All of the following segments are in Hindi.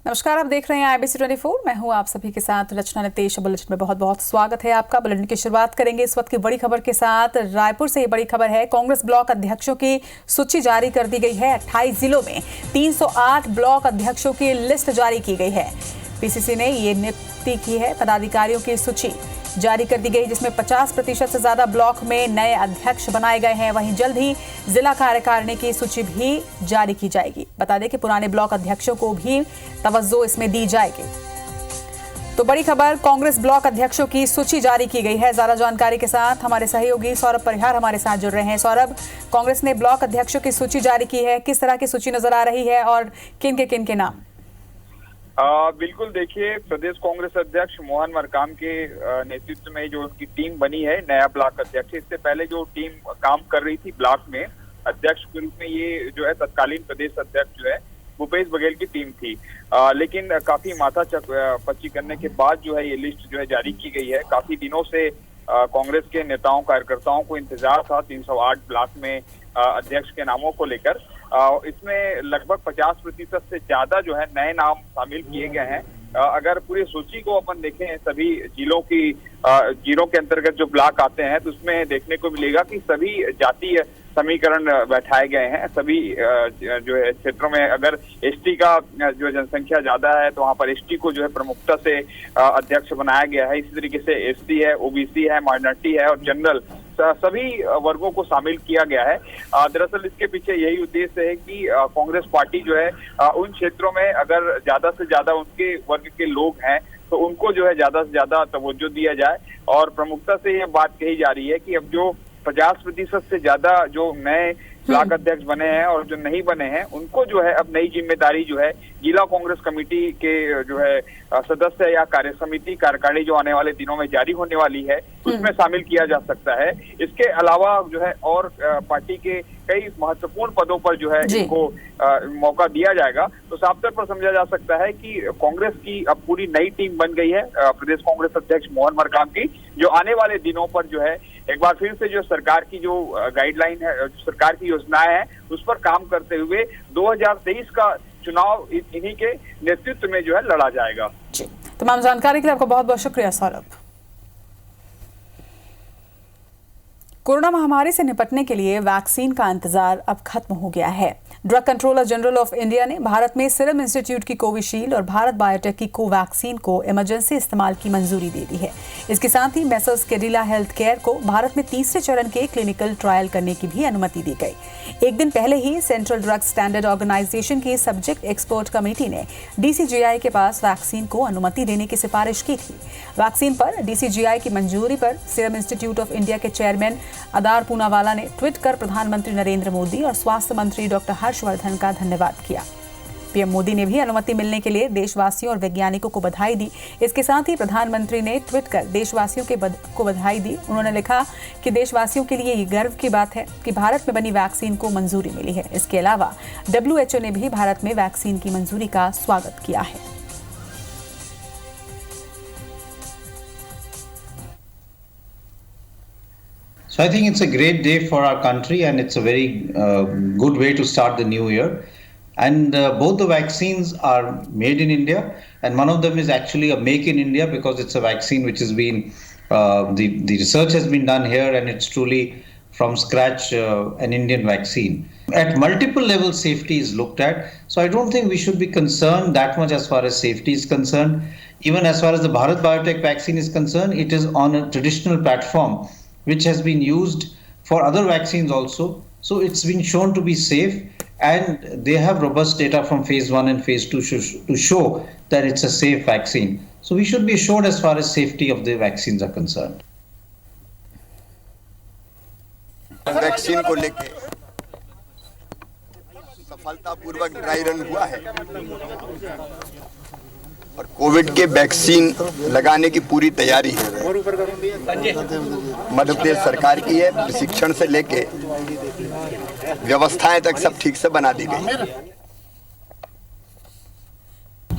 नमस्कार, आप देख रहे हैं IBC 24। मैं हूं आप सभी के साथ रचना नितेश। बुलेटिन में बहुत बहुत स्वागत है आपका। बुलेटिन की शुरुआत करेंगे इस वक्त की बड़ी खबर के साथ। रायपुर से ये बड़ी खबर है, कांग्रेस ब्लॉक अध्यक्षों की सूची जारी कर दी गई है। 28 जिलों में 308 ब्लॉक अध्यक्षों की लिस्ट जारी की गई है। PCC ने ये नियुक्ति की है। पदाधिकारियों की सूची जारी कर दी गई, जिसमें 50% से ज्यादा ब्लॉक में नए अध्यक्ष बनाए गए हैं। वहीं जल्द ही जिला कार्यकारिणी की सूची भी जारी की जाएगी। बता दें कि पुराने ब्लॉक अध्यक्षों को भी तवज्जो इसमें दी जाएगी। तो बड़ी खबर, कांग्रेस ब्लॉक अध्यक्षों की सूची जारी की गई है। ज्यादा जानकारी के साथ हमारे सहयोगी सौरभ परिहार हमारे साथ जुड़ रहे हैं। सौरभ, कांग्रेस ने ब्लॉक अध्यक्षों की सूची जारी की है, किस तरह की सूची नजर आ रही है और किन के नाम? बिल्कुल, देखिए, प्रदेश कांग्रेस अध्यक्ष मोहन मरकाम के नेतृत्व में जो उनकी टीम बनी है नया ब्लॉक अध्यक्ष, इससे पहले जो टीम काम कर रही थी ब्लॉक में अध्यक्ष के रूप में, ये जो है तत्कालीन प्रदेश अध्यक्ष जो है भूपेश बघेल की टीम थी। लेकिन काफी माथा पच्ची करने के बाद जो है ये लिस्ट जो है जारी की गई है। काफी दिनों से कांग्रेस के नेताओं कार्यकर्ताओं को इंतजार था 308 ब्लॉक में अध्यक्ष के नामों को लेकर। इसमें लगभग 50% से ज्यादा जो है नए नाम शामिल किए गए हैं। अगर पूरी सूची को अपन देखें सभी जिलों के अंतर्गत जो ब्लॉक आते हैं, तो उसमें देखने को मिलेगा कि सभी जातीय समीकरण बैठाए गए हैं। सभी जो है क्षेत्रों में अगर एसटी का जो जनसंख्या ज्यादा है तो वहाँ पर एसटी को जो है प्रमुखता से अध्यक्ष बनाया गया है। इसी तरीके से एससी है, ओबीसी है, माइनॉरिटी है और जनरल, सभी वर्गों को शामिल किया गया है। दरअसल इसके पीछे यही उद्देश्य है कि कांग्रेस पार्टी जो है उन क्षेत्रों में अगर ज्यादा से ज्यादा उनके वर्ग के लोग हैं तो उनको जो है ज्यादा से ज्यादा तवज्जो दिया जाए। और प्रमुखता से ये बात कही जा रही है कि अब जो 50% से ज्यादा जो नए ब्लॉक अध्यक्ष बने हैं और जो नहीं बने हैं, उनको जो है अब नई जिम्मेदारी जो है जिला कांग्रेस कमेटी के जो है सदस्य या कार्य समिति कार्यकारिणी जो आने वाले दिनों में जारी होने वाली है, उसमें शामिल किया जा सकता है। इसके अलावा जो है और पार्टी के कई महत्वपूर्ण पदों पर जो है इनको मौका दिया जाएगा। तो साफ तौर पर समझा जा सकता है कि कांग्रेस की अब पूरी नई टीम बन गई है प्रदेश कांग्रेस अध्यक्ष मोहन मरकाम की, जो आने वाले दिनों पर जो है एक बार फिर से जो सरकार की जो गाइडलाइन है, सरकार की योजनाएं हैं, उस पर काम करते हुए 2023 का चुनाव इन्हीं के नेतृत्व में जो है लड़ा जाएगा। जी, तमाम जानकारी के लिए आपका बहुत बहुत शुक्रिया सौरभ। कोरोना महामारी से निपटने के लिए वैक्सीन का इंतजार अब खत्म हो गया है। Drug controller general of India ने भारत में सीरम इंस्टीट्यूट की कोविशील्ड और भारत बायोटेक की कोवैक्सीन को इमरजेंसी इस्तेमाल की मंजूरी दे दी है। इसके साथ ही मेसर्स कैडिला हेल्थ केयर को भारत में तीसरे चरण के क्लिनिकल ट्रायल करने की भी अनुमति दी गई। एक दिन पहले ही सेंट्रल ड्रग स्टैंडर्ड ऑर्गेनाइजेशन की सब्जेक्ट एक्सपर्ट कमेटी ने DCGI के पास वैक्सीन को अनुमति देने की सिफारिश की थी। वैक्सीन पर DCGI की मंजूरी पर सीरम इंस्टीट्यूट ऑफ इंडिया के चेयरमैन अदार पूनावाला ने ट्वीट कर प्रधानमंत्री नरेंद्र मोदी और स्वास्थ्य मंत्री डॉक्टर हर्षवर्धन का धन्यवाद किया। पीएम मोदी ने भी अनुमति मिलने के लिए देशवासियों और वैज्ञानिकों को बधाई दी। इसके साथ ही प्रधानमंत्री ने ट्वीट कर देशवासियों को बधाई दी। उन्होंने लिखा कि देशवासियों के लिए ये गर्व की बात है कि भारत में बनी वैक्सीन को मंजूरी मिली है। इसके अलावा WHO ने भी भारत में वैक्सीन की मंजूरी का स्वागत किया है। So I think it's a great day for our country, and it's a very good way to start the new year. And both the vaccines are made in India, and one of them is actually a make in India because it's a vaccine which has been, the research has been done here, and it's truly from scratch an Indian vaccine. At multiple levels, safety is looked at. So I don't think we should be concerned that much as far as safety is concerned. Even as far as the Bharat Biotech vaccine is concerned, it is on a traditional platform which has been used for other vaccines also. So it's been shown to be safe, and they have robust data from phase 1 and phase 2 to show that it's a safe vaccine. So we should be assured as far as safety of the vaccines are concerned. Vaccine को लेके सफलतापूर्वक ड्राई रन हुआ है और कोविड के वैक्सीन लगाने की पूरी तैयारी है। मध्य प्रदेश सरकार की है, प्रशिक्षण से लेके व्यवस्थाएं तक सब ठीक से बना दी गई।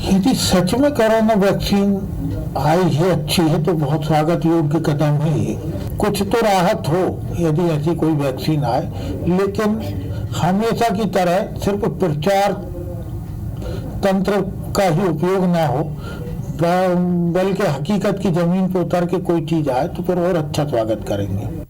यदि सच में कोरोना वैक्सीन आई है अच्छी है तो बहुत स्वागत योग्य कदम है ये। कुछ तो राहत हो यदि ऐसी कोई वैक्सीन आए, लेकिन हमेशा की तरह सिर्फ प्रचार तंत्र का ही उपयोग ना हो, बल्कि हकीकत की जमीन पर उतर के कोई चीज आए तो फिर और अच्छा स्वागत करेंगे।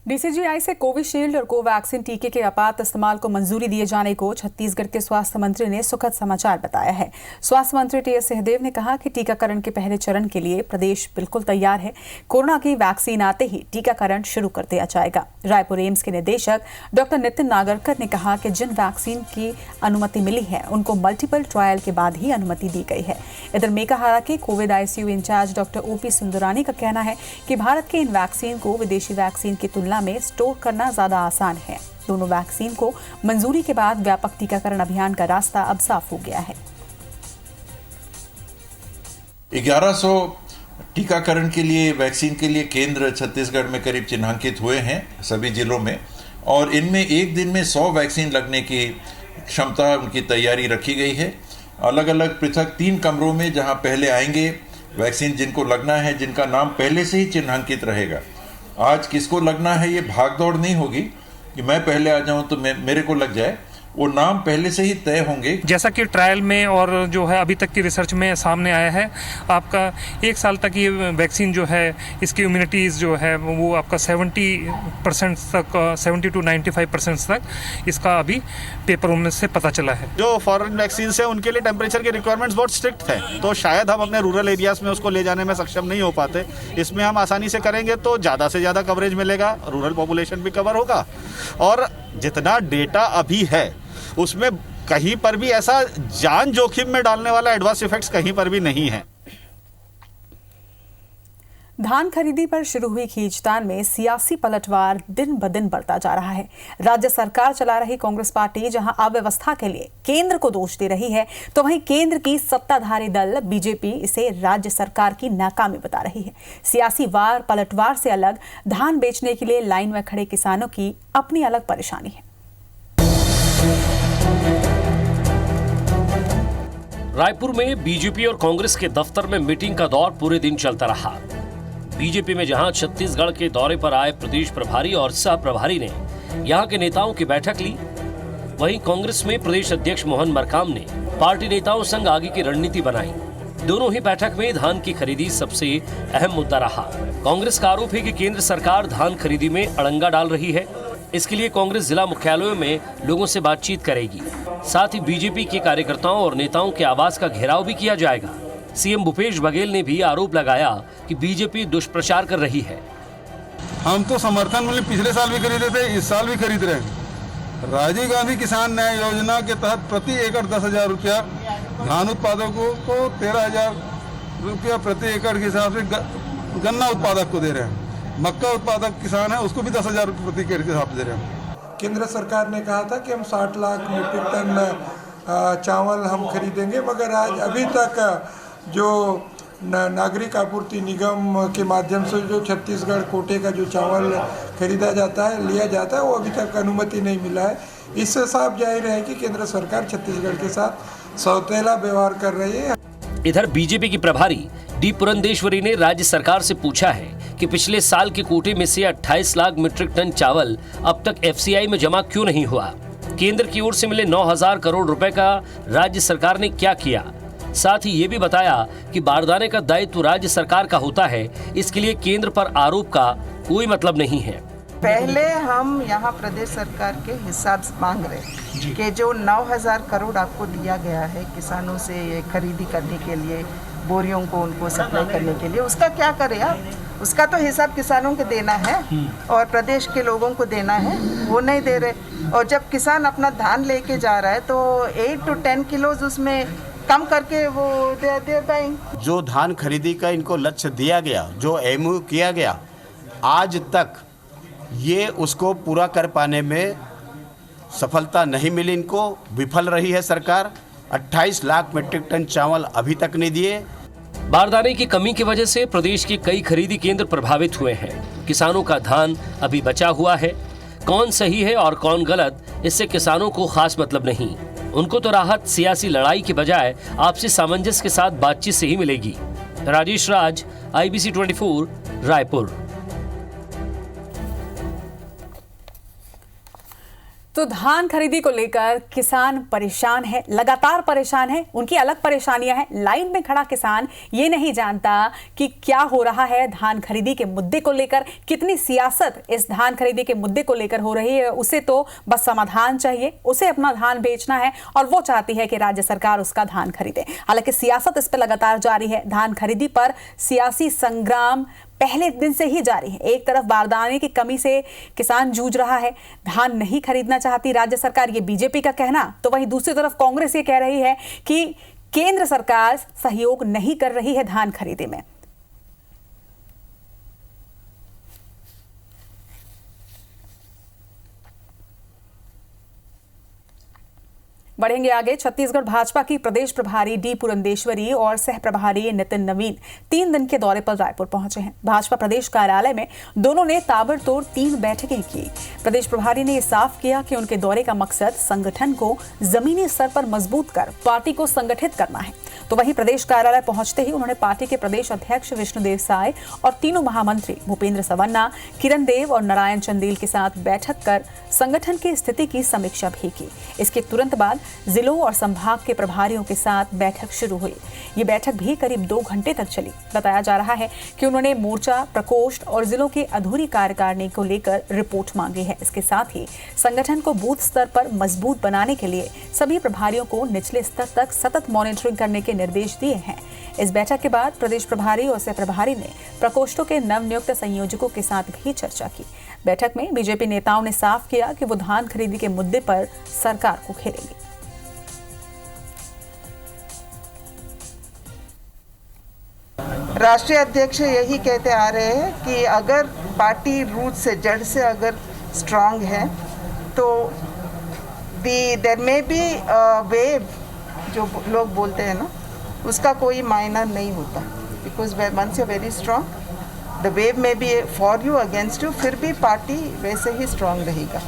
डीसीजीआई से कोविशील्ड और कोवैक्सीन टीके के आपात इस्तेमाल को मंजूरी दिए जाने को छत्तीसगढ़ के स्वास्थ्य मंत्री ने सुखद समाचार बताया है। स्वास्थ्य मंत्री टीएस सिंहदेव ने कहा कि टीकाकरण के पहले चरण के लिए प्रदेश बिल्कुल तैयार है। कोरोना की वैक्सीन आते ही टीकाकरण शुरू कर दिया जाएगा। रायपुर एम्स के निदेशक डॉक्टर नितिन नागरकर ने कहा कि जिन वैक्सीन की अनुमति मिली है उनको मल्टीपल ट्रायल के बाद ही अनुमति दी गई है। इधर मेकाहारा के Covid ICU in-charge doctor OP Sundrani का कहना है कि भारत के इन वैक्सीन को विदेशी वैक्सीन की तुलना में स्टोर करना ज्यादा आसान है। दोनों वैक्सीन को मंजूरी के बाद व्यापक टीकाकरण अभियान का रास्ता अब साफ हो गया है। 1100 टीकाकरण के लिए वैक्सीन के लिए केंद्र छत्तीसगढ़ में करीब चिन्हांकित हुए हैं सभी जिलों में, और इनमें एक दिन में 100 वैक्सीन लगने की क्षमता उनकी तैयारी रखी गई है। अलग अलग पृथक 3 कमरों में जहां पहले आएंगे वैक्सीन जिनको लगना है, जिनका नाम पहले से ही चिन्हांकित रहेगा। आज किसको लगना है ये भागदौड़ नहीं होगी कि मैं पहले आ जाऊं तो मेरे को लग जाए, वो नाम पहले से ही तय होंगे। जैसा कि ट्रायल में और जो है अभी तक की रिसर्च में सामने आया है, आपका 1 साल तक ये वैक्सीन जो है इसकी इम्यूनिटीज़ जो है वो आपका 70% तक 70 to 95% तक इसका अभी पेपर में से पता चला है। जो फॉरेन वैक्सीन है उनके लिए टेम्परेचर के रिक्वायरमेंट्स बहुत स्ट्रिक्ट है, तो शायद हम अपने रूरल एरियाज में उसको ले जाने में सक्षम नहीं हो पाते। इसमें हम आसानी से करेंगे तो ज़्यादा से ज़्यादा कवरेज मिलेगा, रूरल पॉपुलेशन भी कवर होगा, और जितना डेटा अभी है उसमें कहीं पर भी ऐसा जान जोखिम में डालने वाला एडवर्स इफेक्ट्स कहीं पर भी नहीं है। धान खरीदी पर शुरू हुई खींचतान में सियासी पलटवार दिन ब दिन बढ़ता जा रहा है। राज्य सरकार चला रही कांग्रेस पार्टी जहां अव्यवस्था के लिए केंद्र को दोष दे रही है, तो वहीं केंद्र की सत्ताधारी दल बीजेपी इसे राज्य सरकार की नाकामी बता रही है। सियासी वार पलटवार से अलग धान बेचने के लिए लाइन में खड़े किसानों की अपनी अलग परेशानी है। रायपुर में बीजेपी और कांग्रेस के दफ्तर में मीटिंग का दौर पूरे दिन चलता रहा। बीजेपी में जहां छत्तीसगढ़ के दौरे पर आए प्रदेश प्रभारी और सह प्रभारी ने यहां के नेताओं की बैठक ली, वहीं कांग्रेस में प्रदेश अध्यक्ष मोहन मरकाम ने पार्टी नेताओं संग आगे की रणनीति बनाई। दोनों ही बैठक में धान की खरीदी सबसे अहम मुद्दा रहा। कांग्रेस का आरोप है कि केंद्र सरकार धान खरीदी में अड़ंगा डाल रही है। इसके लिए कांग्रेस जिला मुख्यालयों में लोगों से बातचीत करेगी। साथ ही बीजेपी के कार्यकर्ताओं और नेताओं के आवास का घेराव भी किया जाएगा। सीएम भूपेश बघेल ने भी आरोप लगाया कि बीजेपी दुष्प्रचार कर रही है। हम तो समर्थन मूल्य पिछले साल भी खरीदे थे, इस साल भी खरीद रहे हैं। राजीव गांधी किसान न्याय योजना के तहत प्रति एकड़ 10,000 रुपया, धान उत्पादकों को 13,000 रुपया प्रति एकड़ के हिसाब से गन्ना उत्पादक को दे रहे हैं। मक्का उत्पादक किसान है उसको भी 10,000 रुपये प्रति एकड़ के हिसाब से दे रहे हैं। केंद्र सरकार ने कहा था कि हम 60 लाख मीट्रिक टन चावल हम खरीदेंगे, मगर आज अभी तक जो नागरिक आपूर्ति निगम के माध्यम से जो छत्तीसगढ़ कोटे का जो चावल खरीदा जाता है, लिया जाता है, वो अभी तक अनुमति नहीं मिला है। इससे साफ जाहिर है कि केंद्र सरकार छत्तीसगढ़ के साथ सौतेला व्यवहार कर रही है। इधर बीजेपी की प्रभारी डी पुरंदेश्वरी ने राज्य सरकार से पूछा है कि पिछले साल के कोटे में से 28 लाख मीट्रिक टन चावल अब तक एफसीआई में जमा क्यों नहीं हुआ। केंद्र की ओर से मिले 9,000 करोड़ रुपए का राज्य सरकार ने क्या किया। साथ ही ये भी बताया कि बारदाने का दायित्व राज्य सरकार का होता है, इसके लिए केंद्र पर आरोप का कोई मतलब नहीं है। पहले हम यहाँ प्रदेश सरकार के हिसाब मांग रहे कि जो 9,000 करोड़ आपको दिया गया है किसानों से ये खरीदी करने के लिए, बोरियों को उनको सप्लाई करने के लिए, उसका क्या करें आप? उसका तो हिसाब किसानों को देना है और प्रदेश के लोगों को देना है, वो नहीं दे रहे। और जब किसान अपना धान लेके जा रहा है तो 8 to 10 किलोज उसमें कम करके वो दे पाएंगे। जो धान खरीदी का इनको लक्ष्य दिया गया, जो एमओयू किया गया, आज तक ये उसको पूरा कर पाने में सफलता नहीं मिली, इनको विफल रही है सरकार। 28 लाख मीट्रिक टन चावल अभी तक नहीं दिए। बारदाने की कमी की वजह से प्रदेश के कई खरीदी केंद्र प्रभावित हुए हैं। किसानों का धान अभी बचा हुआ है। कौन सही है और कौन गलत, इससे किसानों को खास मतलब नहीं। उनको तो राहत सियासी लड़ाई के बजाय आपसी सामंजस्य के साथ बातचीत से ही मिलेगी। राजेश राज, IBC 24, रायपुर। तो धान खरीदी को लेकर किसान परेशान है, लगातार परेशान है। उनकी अलग परेशानियां हैं। लाइन में खड़ा किसान ये नहीं जानता कि क्या हो रहा है धान खरीदी के मुद्दे को लेकर, कितनी सियासत इस धान खरीदी के मुद्दे को लेकर हो रही है। उसे तो बस समाधान चाहिए, उसे अपना धान बेचना है और वो चाहती है कि राज्य सरकार उसका धान खरीदे। हालांकि सियासत इस पर लगातार जारी है। धान खरीदी पर सियासी संग्राम पहले दिन से ही जारी है। एक तरफ बारदाने की कमी से किसान जूझ रहा है, धान नहीं खरीदना चाहती राज्य सरकार, ये बीजेपी का कहना। तो वहीं दूसरी तरफ कांग्रेस ये कह रही है कि केंद्र सरकार सहयोग नहीं कर रही है धान खरीदी में। बढ़ेंगे आगे। छत्तीसगढ़ भाजपा की प्रदेश प्रभारी डी पुरंदेश्वरी और सह प्रभारी नितिन नवीन 3 दिन के दौरे पर रायपुर पहुंचे हैं। भाजपा प्रदेश कार्यालय में दोनों ने ताबड़तोड़ 3 बैठकें की। प्रदेश प्रभारी ने साफ किया कि उनके दौरे का मकसद संगठन को जमीनी स्तर पर मजबूत कर पार्टी को संगठित करना है। तो वहीं प्रदेश कार्यालय पहुंचते ही उन्होंने पार्टी के प्रदेश अध्यक्ष विष्णुदेव साय और तीनों महामंत्री भूपेंद्र सवन्ना, किरण देव और नारायण चंदेल के साथ बैठक कर संगठन की स्थिति की समीक्षा भी की। इसके तुरंत बाद जिलों और संभाग के प्रभारियों के साथ बैठक शुरू हुई। ये बैठक भी करीब 2 घंटे तक चली। बताया जा रहा है कि उन्होंने मोर्चा, प्रकोष्ठ और जिलों की अधूरी कार्यकारिणी को लेकर रिपोर्ट मांगी है। इसके साथ ही संगठन को बूथ स्तर पर मजबूत बनाने के लिए सभी प्रभारियों को निचले स्तर तक सतत मॉनिटरिंग करने के निर्देश दिए हैं। इस बैठक के बाद प्रदेश प्रभारी और सह प्रभारी ने प्रकोष्ठों के नवनियुक्त संयोजकों के साथ भी चर्चा की। बैठक में बीजेपी नेताओं ने साफ किया कि वो धान खरीदी के मुद्दे पर सरकार को घेरेंगे। राष्ट्रीय अध्यक्ष यही कहते आ रहे हैं कि अगर पार्टी रूट से, जड़ से अगर स्ट्रांग है तो देयर में बी वेव, जो लोग बोलते हैं ना, उसका कोई मायना नहीं होता। Because once you very strong, the wave में be for you, against you, फिर भी पार्टी वैसे ही स्ट्रांग रहेगा।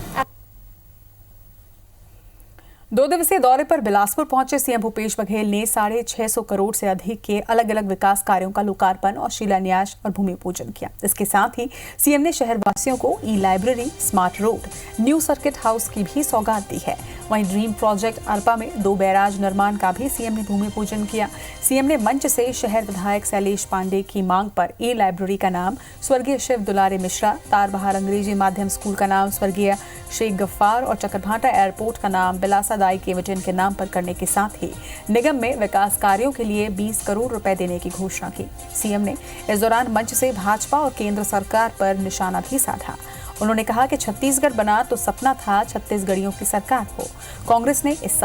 2 दिवसीय दौरे पर बिलासपुर पहुंचे सीएम भूपेश बघेल ने 650 करोड़ से अधिक के अलग अलग विकास कार्यों का लोकार्पण और शिलान्यास और भूमि पूजन किया। इसके साथ ही सीएम ने शहरवासियों को e-library, smart road, new circuit house की भी सौगात दी है। वहीं ड्रीम प्रोजेक्ट अरपा में 2 बैराज निर्माण का भी सीएम ने भूमि पूजन किया। सीएम ने मंच से शहर विधायक शैलेश पांडे की मांग पर ई-लाइब्रेरी का नाम स्वर्गीय शिव दुलारे मिश्रा, तारबहार अंग्रेजी माध्यम स्कूल का नाम स्वर्गीय शेख गफ्फार और चकरभाटा एयरपोर्ट का नाम बिलासा दाई केवटन के नाम पर करने के साथ ही निगम में विकास कार्यों के लिए 20 करोड़ रुपए देने की घोषणा की। सीएम ने इस दौरान मंच से भाजपा और केंद्र सरकार पर निशाना भी साधा। उन्होंने कहा कि छत्तीसगढ़ बना तो सपना था छत्तीसगढ़ियों की सरकार हो। कांग्रेस ने इस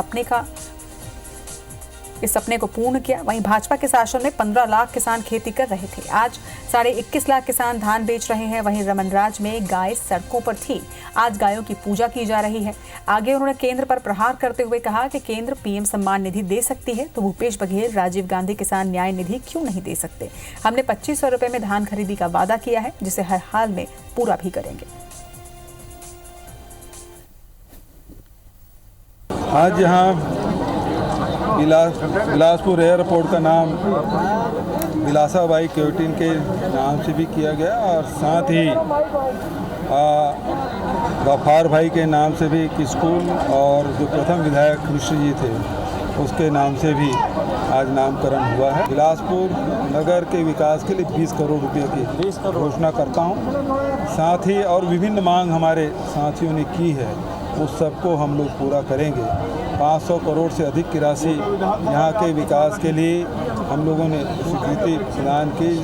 सपने को पूर्ण किया। वहीं भाजपा के शासन में 15 लाख किसान खेती कर रहे थे, आज 21.5 लाख किसान धान बेच रहे हैं। वहीं रमनराज में गाय सड़कों पर थी, आज गायों की पूजा की जा रही है। आगे उन्होंने केंद्र पर प्रहार करते हुए कहा कि केंद्र पीएम सम्मान निधि दे सकती है तो भूपेश बघेल राजीव गांधी किसान न्याय निधि क्यों नहीं दे सकते। हमने 2500 रुपए में धान खरीदी का वादा किया है, जिसे हर हाल में पूरा भी करेंगे। आज यहाँ बिलासपुर एयरपोर्ट का नाम बिलासा बाई केवटिन के नाम से भी किया गया और साथ ही गफ्फार भाई के नाम से भी एक स्कूल और जो प्रथम विधायक मिश्र जी थे उसके नाम से भी आज नामकरण हुआ है। बिलासपुर नगर के विकास के लिए 20 करोड़ रुपए की घोषणा करता हूँ। साथ ही और विभिन्न मांग हमारे साथियों ने की है, उस सबको हम लोग पूरा करेंगे। 500 करोड़ से अधिक की राशि यहाँ के विकास के लिए हम लोगों ने स्वीकृति प्रदान की,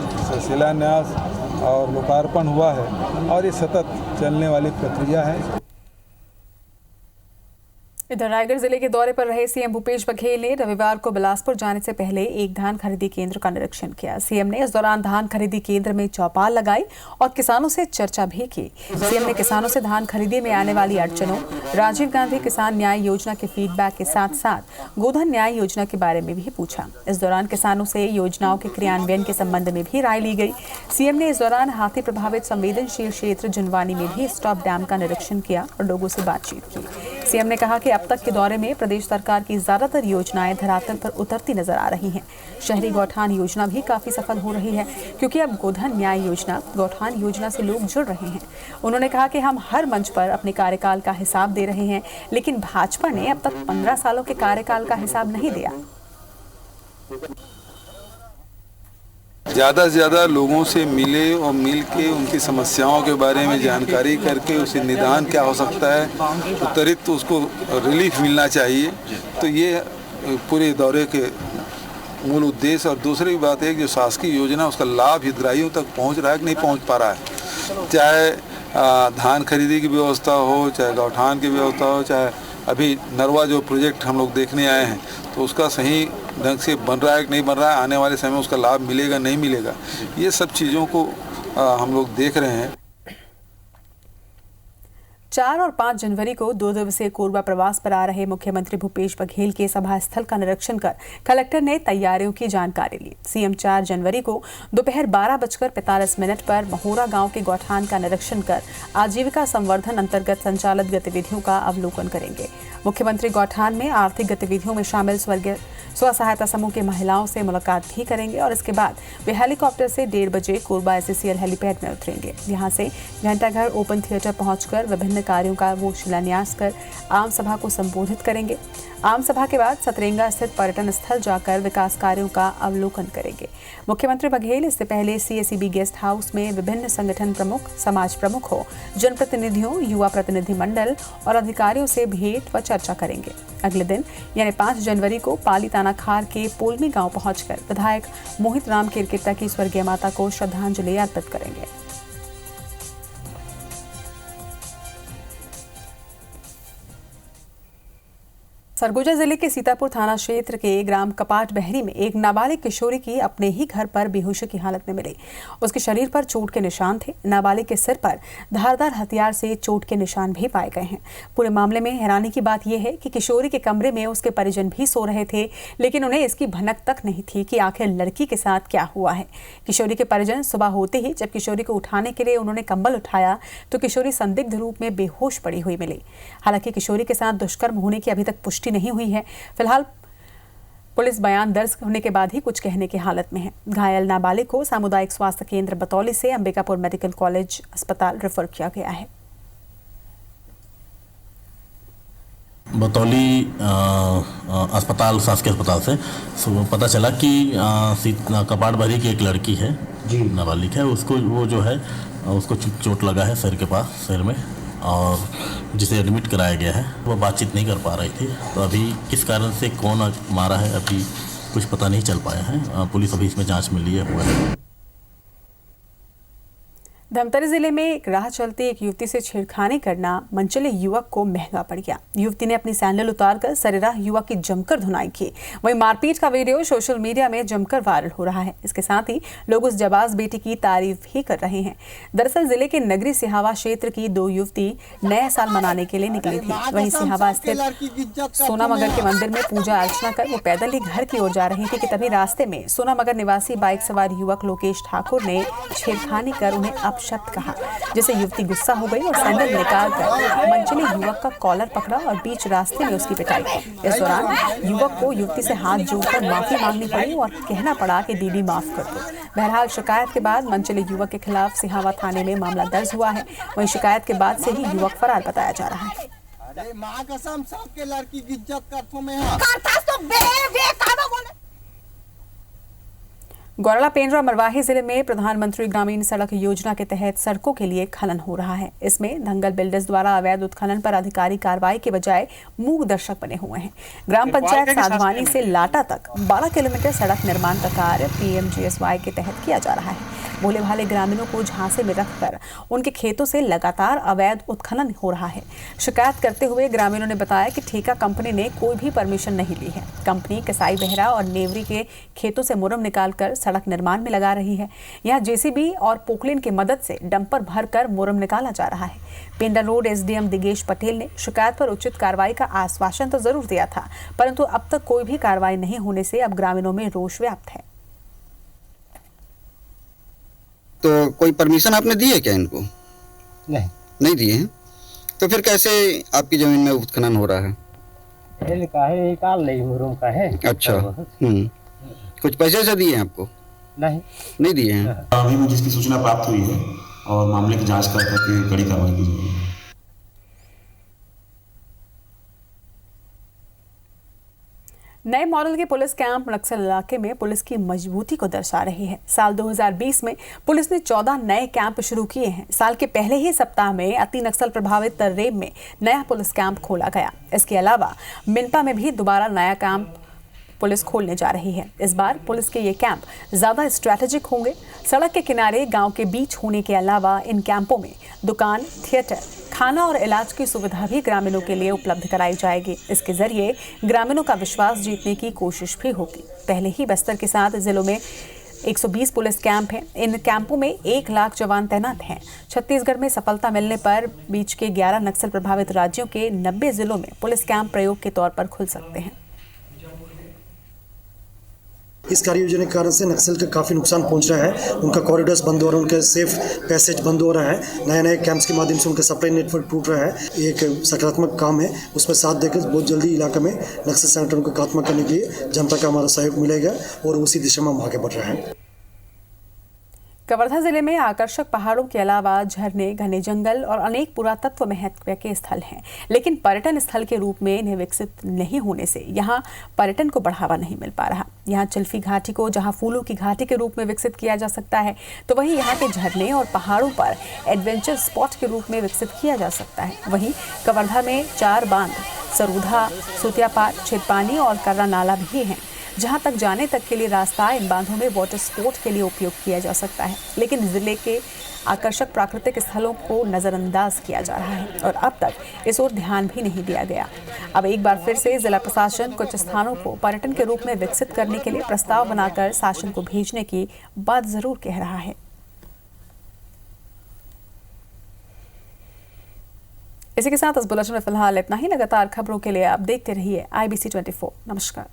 शिलान्यास और लोकार्पण हुआ है और ये सतत चलने वाली प्रक्रिया है। इधर रायगढ़ जिले के दौरे पर रहे सीएम भूपेश बघेल ने रविवार को बिलासपुर जाने से पहले एक धान खरीदी केंद्र का निरीक्षण किया। सीएम ने इस दौरान धान खरीदी केंद्र में चौपाल लगाई और किसानों से चर्चा भी की। सीएम ने किसानों से धान खरीदी में आने वाली अड़चनों, राजीव गांधी किसान न्याय योजना के फीडबैक के साथ साथ गोधन न्याय योजना के बारे में भी पूछा। इस दौरान किसानों से योजनाओं के क्रियान्वयन के संबंध में भी राय ली गई। सीएम ने इस दौरान हाथी प्रभावित संवेदनशील क्षेत्र जुनवानी में भी स्टॉप डैम का निरीक्षण किया और लोगों से बातचीत की। सीएम ने कहा कि अब तक के दौरे में प्रदेश सरकार की ज्यादातर योजनाएं धरातल पर उतरती नजर आ रही हैं। शहरी गौठान योजना भी काफी सफल हो रही है, क्योंकि अब गोधन न्याय योजना, गौठान योजना से लोग जुड़ रहे हैं। उन्होंने कहा कि हम हर मंच पर अपने कार्यकाल का हिसाब दे रहे हैं, लेकिन भाजपा ने अब तक 15 सालों के कार्यकाल का हिसाब नहीं दिया। ज़्यादा से ज़्यादा लोगों से मिले और मिल के उनकी समस्याओं के बारे में जानकारी करके उसे निदान क्या हो सकता है, तो त्वरित उसको रिलीफ मिलना चाहिए। तो ये पूरे दौरे के मूल उद्देश्य। और दूसरी बात है कि जो शासकीय योजना उसका लाभ हितग्राहियों तक पहुंच रहा है कि नहीं पहुंच पा रहा है। चाहे धान खरीदी की व्यवस्था हो, चाहे गौठान की व्यवस्था हो, चाहे अभी नरवा जो प्रोजेक्ट हम लोग देखने आए हैं तो उसका सही ढंग से बन रहा है कि नहीं बन रहा है, आने वाले समय में उसका लाभ मिलेगा नहीं मिलेगा, ये सब चीज़ों को हम लोग देख रहे हैं। 4 और 5 जनवरी को 2 दिवसीय कोरबा प्रवास पर आ रहे मुख्यमंत्री भूपेश बघेल के सभा स्थल का निरीक्षण कर कलेक्टर ने तैयारियों की जानकारी ली। सीएम 4 जनवरी को दोपहर 12:45 पर महोरा गांव के गौठान का निरीक्षण कर आजीविका संवर्धन अंतर्गत संचालित गतिविधियों का अवलोकन करेंगे। मुख्यमंत्री गौठान में आर्थिक गतिविधियों में शामिल स्व सहायता समूह की महिलाओं से मुलाकात भी करेंगे और इसके बाद वे हेलीकॉप्टर से 1:30 बजे कोरबा SCCL हेलीपैड में उतरेंगे। यहां से घंटाघर ओपन थिएटर पहुंचकर विभिन्न कार्यों का वो शिलान्यास कर आम सभा को संबोधित करेंगे। आम सभा के बाद सतरेंगा स्थित पर्यटन स्थल जाकर विकास कार्यों का अवलोकन करेंगे। मुख्यमंत्री बघेल इससे पहले CSEB गेस्ट हाउस में विभिन्न संगठन प्रमुख, समाज प्रमुखों, जनप्रतिनिधियों, युवा प्रतिनिधि मंडल और अधिकारियों से भेंट व चर्चा करेंगे। अगले दिन यानी 5 जनवरी को पाली तानाखार के पोलमी गांव पहुंचकर विधायक मोहित राम केरकेट्टा की स्वर्गीय माता को श्रद्धांजलि अर्पित करेंगे। सरगुजा जिले के सीतापुर थाना क्षेत्र के ग्राम कपाट बहरी में एक नाबालिग किशोरी की अपने ही घर पर बेहोशी की हालत में मिली। उसके शरीर पर चोट के निशान थे। नाबालिग के सिर पर धारदार हथियार से चोट के निशान भी पाए गए हैं। पूरे मामले में हैरानी की बात यह है कि किशोरी के कमरे में उसके परिजन भी सो रहे थे, लेकिन उन्हें इसकी भनक तक नहीं थी कि आखिर लड़की के साथ क्या हुआ है। किशोरी के परिजन सुबह होते ही जब किशोरी को उठाने के लिए उन्होंने कंबल उठाया तो किशोरी संदिग्ध रूप में बेहोश पड़ी हुई मिली। हालांकि किशोरी के साथ दुष्कर्म होने की अभी तक पुष्टि नहीं हुई है। फिलहाल पुलिस बयान दर्ज होने के बाद ही कुछ कहने की हालत में है। घायल नाबालिग को सामुदायिक स्वास्थ्य केंद्र बतौली से अंबिकापुर मेडिकल कॉलेज अस्पताल रेफर किया गया है। बतौली अस्पताल, शासकीय अस्पताल से पता चला कि कपाट बहरी की एक लड़की है, नाबालिग है, उसको वो जो है उसको चोट लगा है सिर के पास, सिर में, और जिसे एडमिट कराया गया है। वो बातचीत नहीं कर पा रही थी, तो अभी किस कारण से कौन मारा है अभी कुछ पता नहीं चल पाया है। पुलिस अभी इसमें जांच में लिए हुआ है। धमतरी जिले में एक राह चलते एक युवती से छेड़खानी करना मनचले युवक को महंगा पड़ गया। युवती ने अपनी सैंडल उतारकर सरेराह युवक की जमकर धुनाई की। वहीं मारपीट का वीडियो सोशल मीडिया में जमकर वायरल हो रहा है। इसके साथ ही लोग उस जाबाज बेटी की तारीफ भी कर रहे हैं। दरअसल जिले के नगरी सिहावा क्षेत्र की 2 युवती नया साल मनाने के लिए निकली थी। वहीं सिहावा स्थित सोनामगर के मंदिर में पूजा अर्चना कर वो पैदल ही घर की ओर जा रही थी कि तभी रास्ते में सोनामगर निवासी बाइक सवार युवक लोकेश ठाकुर ने छेड़खानी कर उन्हें शब्द कहा, जिससे युवती गुस्सा हो गई और सैंडल निकालकर मनचले युवक का कॉलर पकड़ा और बीच रास्ते में उसकी पिटाई की। इस दौरान युवक को युवती से हाथ जोड़कर माफी मांगनी पड़ी और कहना पड़ा कि दीदी माफ कर दो। बहरहाल शिकायत के बाद मनचले युवक के खिलाफ सिहावा थाने में मामला दर्ज हुआ है। वहीं शिकायत के बाद से ही युवक फरार बताया जा रहा है। गौरला पेंड्रा मरवाही जिले में प्रधानमंत्री ग्रामीण सड़क योजना के तहत सड़कों के लिए खनन हो रहा है। इसमें दंगल बिल्डर्स द्वारा अवैध उत्खनन पर अधिकारी कार्रवाई के बजाय मूक दर्शक बने हुए हैं। ग्राम पंचायत साधवानी से लाटा तक 12 किलोमीटर सड़क निर्माण का कार्य PMGSY के तहत किया जा रहा है। भोले भाले ग्रामीणों को झांसे में रखकर उनके खेतों से लगातार अवैध उत्खनन हो रहा है। शिकायत करते हुए ग्रामीणों ने बताया कि ठेका कंपनी ने कोई भी परमिशन नहीं ली है। कंपनी कसाई बेहरा और नेवरी के खेतों से मुरम निकालकर सड़क निर्माण में लगा रही है। यहाँ JCB और पोकलेन की मदद से डंपर भरकर मुरम निकाला जा रहा है। पेंडा रोड SDM दिगेश पटेल ने शिकायत पर उचित कार्रवाई का आश्वासन तो जरूर दिया था, परंतु अब तक कोई भी कार्रवाई नहीं होने से अब ग्रामीणों में रोष व्याप्त है। तो कोई परमिशन आपने दी है क्या इनको? नहीं दिए हैं। तो फिर कैसे आपकी जमीन में उत्खनन हो रहा है? निकाल नहीं रूम का है। अच्छा। कुछ पैसे से दिए हैं आपको? नहीं दिए हैं। अभी मुझे इसकी सूचना प्राप्त हुई है और मामले की जांच करके कड़ी कार्रवाई की जाएगी। नए मॉडल के पुलिस कैंप नक्सल इलाके में पुलिस की मजबूती को दर्शा रही है। साल 2020 में पुलिस ने 14 नए कैंप शुरू किए हैं। साल के पहले ही सप्ताह में अति नक्सल प्रभावित तर्रेम में नया पुलिस कैंप खोला गया। इसके अलावा मिनपा में भी दोबारा नया कैंप पुलिस खोलने जा रही है। इस बार पुलिस के ये कैंप ज्यादा स्ट्रैटेजिक होंगे। सड़क के किनारे गांव के बीच होने के अलावा इन कैंपों में दुकान, थिएटर, खाना और इलाज की सुविधा भी ग्रामीणों के लिए उपलब्ध कराई जाएगी। इसके जरिए ग्रामीणों का विश्वास जीतने की कोशिश भी होगी। पहले ही बस्तर के साथ जिलों में 120 पुलिस कैंप हैं। इन कैंपों में 1 लाख जवान तैनात हैं। छत्तीसगढ़ में सफलता मिलने पर बीच के 11 नक्सल प्रभावित राज्यों के 90 जिलों में पुलिस कैंप प्रयोग के तौर पर खुल सकते हैं। इस कार्य योजना के कारण से नक्सल का काफ़ी नुकसान पहुंच रहा है। उनका कॉरिडोर्स बंद हो रहा है, उनके सेफ पैसेज बंद हो रहा है। नए कैंप्स के माध्यम से उनका सप्लाई नेटवर्क टूट रहा है। एक सकारात्मक काम है, उसमें साथ देकर बहुत जल्दी इलाके में नक्सल संगठनों को खात्मा करने के लिए जनता का हमारा सहयोग मिलेगा और उसी दिशा में हम आगे बढ़ रहे हैं। कवर्धा जिले में आकर्षक पहाड़ों के अलावा झरने, घने जंगल और अनेक पुरातत्व महत्व के स्थल हैं, लेकिन पर्यटन स्थल के रूप में इन्हें विकसित नहीं होने से यहाँ पर्यटन को बढ़ावा नहीं मिल पा रहा। यहाँ चिल्फी घाटी को जहाँ फूलों की घाटी के रूप में विकसित किया जा सकता है, तो वहीं यहाँ के झरने और पहाड़ों पर एडवेंचर स्पॉट के रूप में विकसित किया जा सकता है। वहीं कवर्धा में 4 बांध, सरूधा, सुतियापाट, छितपानी और कर्रा नाला भी हैं, जहां तक जाने तक के लिए रास्ता इन बांधों में वाटर स्पोर्ट के लिए उपयोग किया जा सकता है। लेकिन जिले के आकर्षक प्राकृतिक स्थलों को नज़रअंदाज किया जा रहा है और अब तक इस ओर ध्यान भी नहीं दिया गया। अब एक बार फिर से जिला प्रशासन कुछ स्थानों को पर्यटन के रूप में विकसित करने के लिए प्रस्ताव बनाकर शासन को भेजने की बात जरूर कह रहा है। इसी के साथ इस बुलेटिन में फिलहाल इतना ही। लगातार खबरों के लिए आप देखते रहिए IBC 24। नमस्कार।